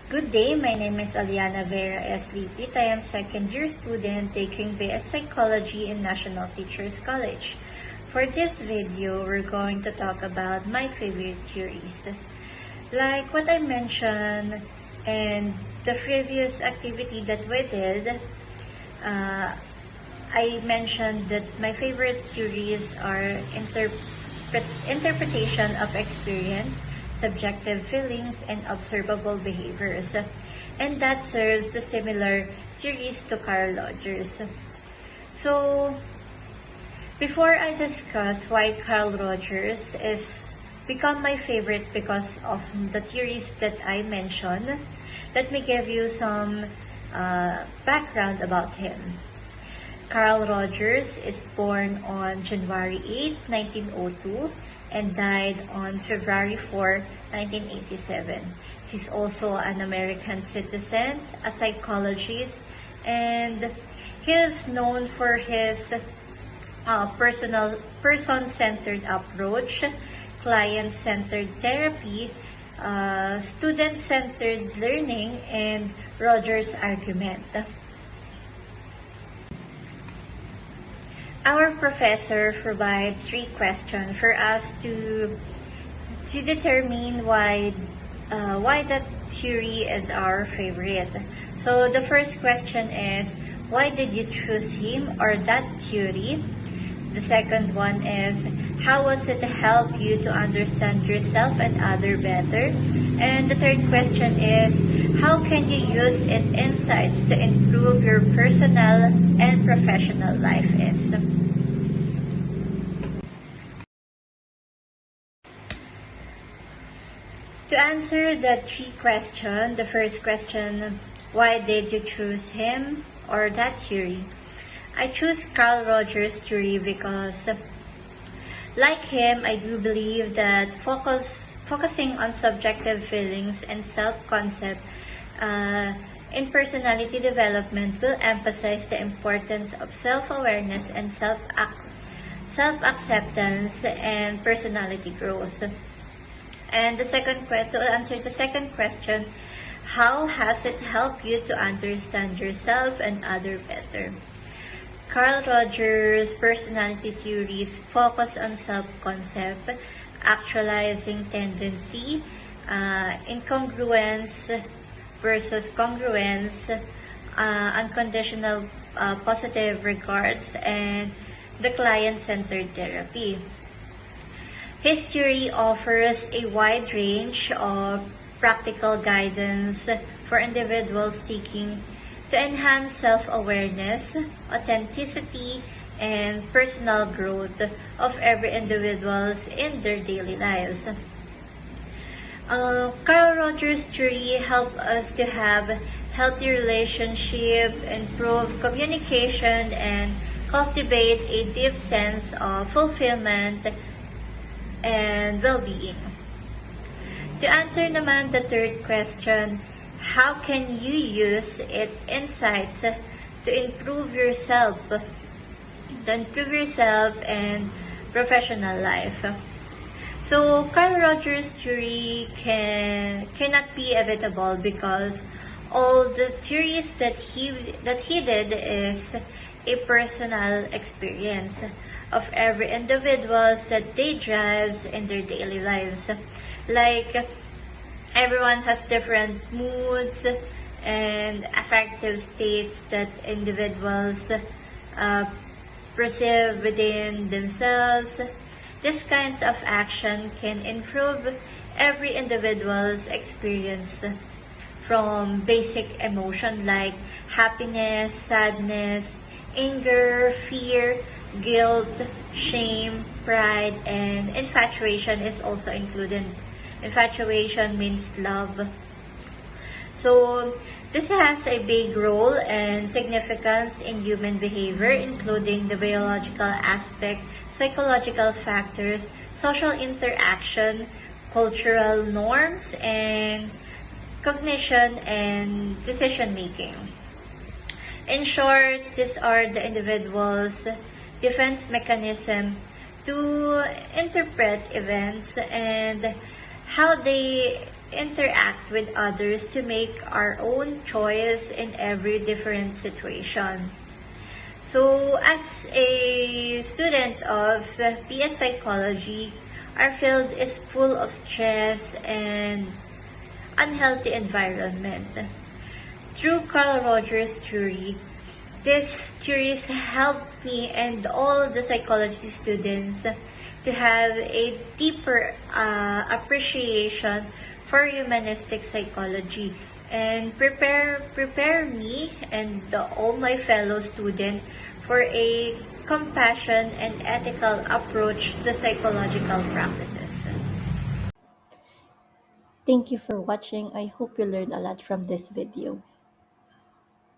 Good day, my name is Aliana Vera S. Lipit. I am second year student taking BS Psychology in National Teachers College. For this video, we're going to talk about my favorite theories. Like what I mentioned in the previous activity that we did, I mentioned that my favorite theories are interpretation of experience, subjective feelings, and observable behaviors. And that serves the similar theories to Carl Rogers. So, before I discuss why Carl Rogers is become my favorite because of the theories that I mentioned, let me give you some background about him. Carl Rogers is born on January 8, 1902 and died on February 4, 1987. He's also an American citizen, a psychologist, and he is known for his person-centered approach, client-centered therapy, student-centered learning, and Rogers' argument. Our professor provided 3 questions for us to determine why that theory is our favorite. So the first question is, why did you choose him or that theory? The second one is, how was it to help you to understand yourself and other better? And the third question is, how can you use its insights to improve your personal and professional life is? To answer the 3 questions, the first question, why did you choose him or that theory? I choose Carl Rogers' theory because, like him, I do believe that focusing on subjective feelings and self-concept in personality development will emphasize the importance of self-awareness and self-acceptance and personality growth. And to answer the second question, how has it helped you to understand yourself and others better? Carl Rogers' personality theories focus on self-concept, actualizing tendency, incongruence versus congruence, unconditional positive regards, and the client-centered therapy. His theory offers a wide range of practical guidance for individuals seeking to enhance self-awareness, authenticity, and personal growth of every individual in their daily lives. Carl Rogers' theory helps us to have healthy relationship, improve communication, and cultivate a deep sense of fulfillment and well-being. To answer naman the third question, how can you use its insights to improve yourself and professional life? So Carl Rogers' theory cannot be evitable because all the theories that he did is a personal experience of every individual that they drive in their daily lives. Like, everyone has different moods and affective states that individuals perceive within themselves. These kinds of action can improve every individual's experience from basic emotion like happiness, sadness, anger, fear, guilt, shame, pride, and infatuation is also included. Infatuation means love. So, this has a big role and significance in human behavior, including the biological aspect, psychological factors, social interaction, cultural norms, and cognition and decision making. In short, these are the individual's defense mechanism to interpret events and how they interact with others to make our own choice in every different situation. So, as a student of PS Psychology, our field is full of stress and unhealthy environment. Through Carl Rogers' theory, these theories help me and all the psychology students to have a deeper appreciation for humanistic psychology and prepare me and all my fellow students for a compassion and ethical approach to psychological practices. Thank you for watching. I hope you learned a lot from this video.